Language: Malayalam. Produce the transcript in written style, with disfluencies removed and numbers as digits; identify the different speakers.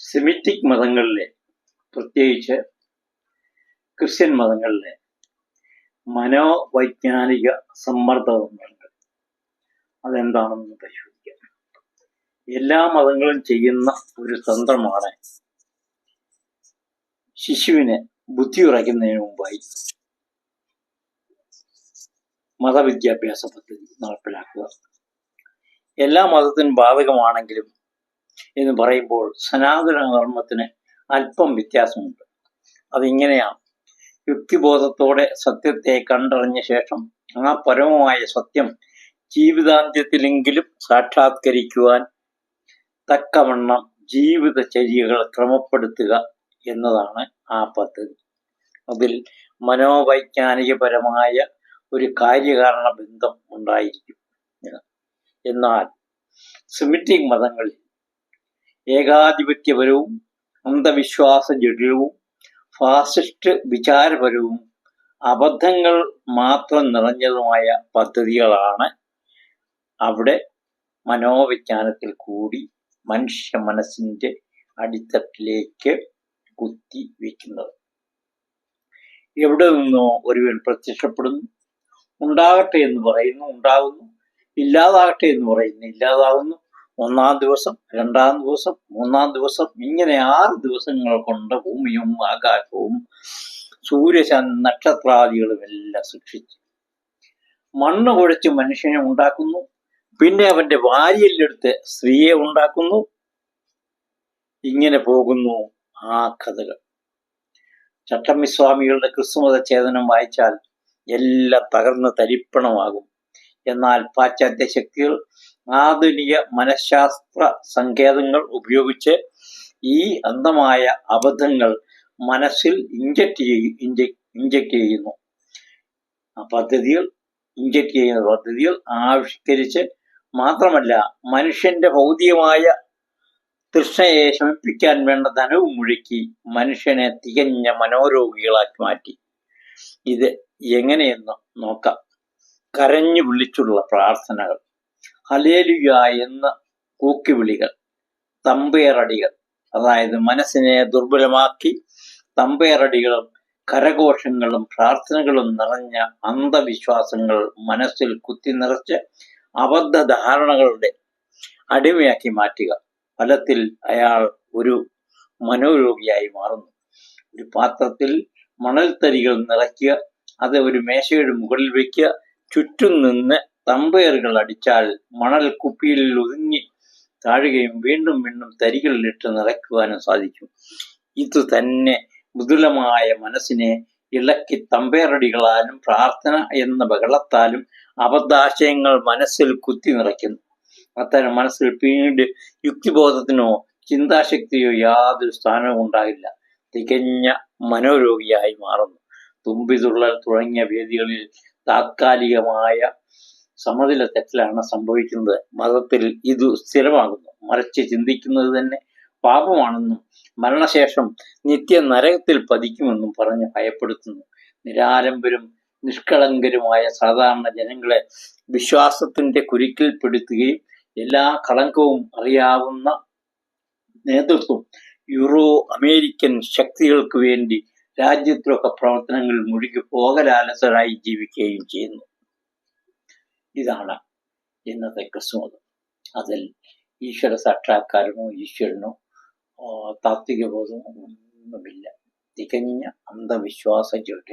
Speaker 1: സെമിറ്റിക് മതങ്ങളിലെ, പ്രത്യേകിച്ച് ക്രിസ്ത്യൻ മതങ്ങളിലെ മനോവൈജ്ഞാനിക സമ്മർദ്ദങ്ങളുണ്ട്. അതെന്താണെന്ന് പരിശോധിക്കാം. എല്ലാ മതങ്ങളും ചെയ്യുന്ന ഒരു തന്ത്രമാണ് ശിശുവിനെ ബുദ്ധി ഉറയ്ക്കുന്നതിന് മുമ്പായി മതവിദ്യാഭ്യാസ പദ്ധതി നടപ്പിലാക്കുക. എല്ലാ മതത്തിനും ബാധകമാണെങ്കിലും എന്ന് പറയുമ്പോൾ സനാതന ധർമ്മത്തിന് അല്പം വ്യത്യാസമുണ്ട്. അതിങ്ങനെയാണ്: യുക്തിബോധത്തോടെ സത്യത്തെ കണ്ടറിഞ്ഞ ശേഷം ആ പരമമായ സത്യം ജീവിതാന്ത്യത്തിലെങ്കിലും സാക്ഷാത്കരിക്കുവാൻ തക്കവണ്ണം ജീവിതചര്യകൾ ക്രമപ്പെടുത്തുക എന്നതാണ് ആ പദ്ധതി. അതിൽ മനോവൈജ്ഞാനികപരമായ ഒരു കാര്യകാരണ ബന്ധം ഉണ്ടായിരിക്കും. എന്നാൽ സെമിറ്റിക് മതങ്ങളിൽ ഏകാധിപത്യപരവും അന്ധവിശ്വാസ ജഡിലവും ഫാസിസ്റ്റ് വിചാരപരവും അബദ്ധങ്ങൾ മാത്രം നിറഞ്ഞതുമായ പദ്ധതികളാണ് അവിടെ മനോവിജ്ഞാനത്തിൽ കൂടി മനുഷ്യ മനസ്സിന്റെ അടിത്തട്ടിലേക്ക് കുത്തി വയ്ക്കുന്നത്. എവിടെ നിന്നോ ഒരുവൻ പ്രത്യക്ഷപ്പെടുന്നു, ഉണ്ടാകട്ടെ എന്ന് പറയുന്നു, ഉണ്ടാകുന്നു, ഇല്ലാതാകട്ടെ എന്ന് പറയുന്നു, ഇല്ലാതാകുന്നു. 1-ാം ദിവസം, 2-ാം ദിവസം, 3-ാം ദിവസം, ഇങ്ങനെ 6 ദിവസങ്ങൾ കൊണ്ട് ഭൂമിയും ആകാശവും നക്ഷത്രാദികളും എല്ലാം സൃഷ്ടിച്ചു മണ്ണ് കുഴച്ച് മനുഷ്യനെ ഉണ്ടാക്കുന്നു. പിന്നെ അവന്റെ വാരിയെല്ലെടുത്ത് സ്ത്രീയെ ഉണ്ടാക്കുന്നു. ഇങ്ങനെ പോകുന്നു ആ കഥകൾ. ചട്ടമ്പിസ്വാമികളുടെ ക്രിസ്തുമത ചേതനം വായിച്ചാൽ എല്ലാം തകർന്ന് തരിപ്പണമാകും. എന്നാൽ പാശ്ചാത്യ ശക്തികൾ ആധുനിക മനഃശാസ്ത്ര സങ്കേതങ്ങൾ ഉപയോഗിച്ച് ഈ അന്ധമായ അബദ്ധങ്ങൾ മനസ്സിൽ ഇഞ്ചക്ട് ചെയ്യുന്ന പദ്ധതികൾ ആവിഷ്കരിച്ച്, മാത്രമല്ല മനുഷ്യന്റെ ഭൗതികമായ തൃഷ്ണയെ ശമിപ്പിക്കാൻ വേണ്ട ധനവും മുഴുക്കി മനുഷ്യനെ തികഞ്ഞ മനോരോഗികളാക്കി മാറ്റി. ഇത് എങ്ങനെയെന്ന് നോക്കാം. കരഞ്ഞു വിളിച്ചുള്ള പ്രാർത്ഥനകൾ, ഹല്ലേലൂയ എന്ന കൂക്കിവിളികൾ, തമ്പേറടികൾ, അതായത് മനസ്സിനെ ദുർബലമാക്കി തമ്പേറടികളും കരഘോഷങ്ങളും പ്രാർത്ഥനകളും നിറഞ്ഞ അന്ധവിശ്വാസങ്ങൾ മനസ്സിൽ കുത്തി നിറച്ച് അബദ്ധധാരണകളുടെ അടിമയാക്കി മാറ്റുക. ഫലത്തിൽ അയാൾ ഒരു മനോരോഗിയായി മാറുന്നു. ഒരു പാത്രത്തിൽ മണൽത്തരികൾ നിറയ്ക്കുക, അത് ഒരു മേശയുടെ മുകളിൽ വയ്ക്കുക, ചുറ്റും നിന്ന് തമ്പേറുകൾ അടിച്ചാൽ മണൽ കുപ്പിയിൽ ഒതുങ്ങി താഴുകയും വീണ്ടും വീണ്ടും തരികളിലിട്ട് നിറയ്ക്കുവാനും സാധിക്കും. ഇത് തന്നെ മൃദുലമായ മനസ്സിനെ ഇളക്കി തമ്പേറടികളാലും പ്രാർത്ഥന എന്ന ബഹളത്താലും അബദ്ധാശയങ്ങൾ മനസ്സിൽ കുത്തി നിറയ്ക്കുന്നു. അത്തരം മനസ്സിൽ പിന്നീട് യുക്തിബോധത്തിനോ ചിന്താശക്തിയോ യാതൊരു സ്ഥാനവും ഉണ്ടാകില്ല. തികഞ്ഞ മനോരോഗിയായി മാറുന്നു. തുമ്പിതുള്ളൽ തുടങ്ങിയ വേദികളിൽ താത്കാലികമായ സമനില തെറ്റിലാണ് സംഭവിക്കുന്നത്. മതത്തിൽ ഇത് സ്ഥിരമാകുന്നു. മറിച്ച് ചിന്തിക്കുന്നത് തന്നെ പാപമാണെന്നും മരണശേഷം നിത്യ നരകത്തിൽ പതിക്കുമെന്നും പറഞ്ഞ് ഭയപ്പെടുത്തുന്നു. നിരാലംബരും നിഷ്കളങ്കരുമായ സാധാരണ ജനങ്ങളെ വിശ്വാസത്തിന്റെ കുരുക്കിൽപ്പെടുത്തുകയും എല്ലാ കളങ്കവും അറിയാവുന്ന നേതൃത്വം യൂറോ അമേരിക്കൻ ശക്തികൾക്ക് വേണ്ടി രാജ്യദ്രോഹ പ്രവർത്തനങ്ങളിൽ മുഴുകി പോകലാലസരായി ജീവിക്കുകയും ചെയ്യുന്നു. ഇതാണ് ഇന്നത്തെ ക്രിസ്തുമതം. അതിൽ ഈശ്വര സാക്ഷാത്കാരമോ ഈശ്വരനോ താത്വിക ബോധമോ ഒന്നുമില്ല. തികഞ്ഞ അന്ധവിശ്വാസ ജഡ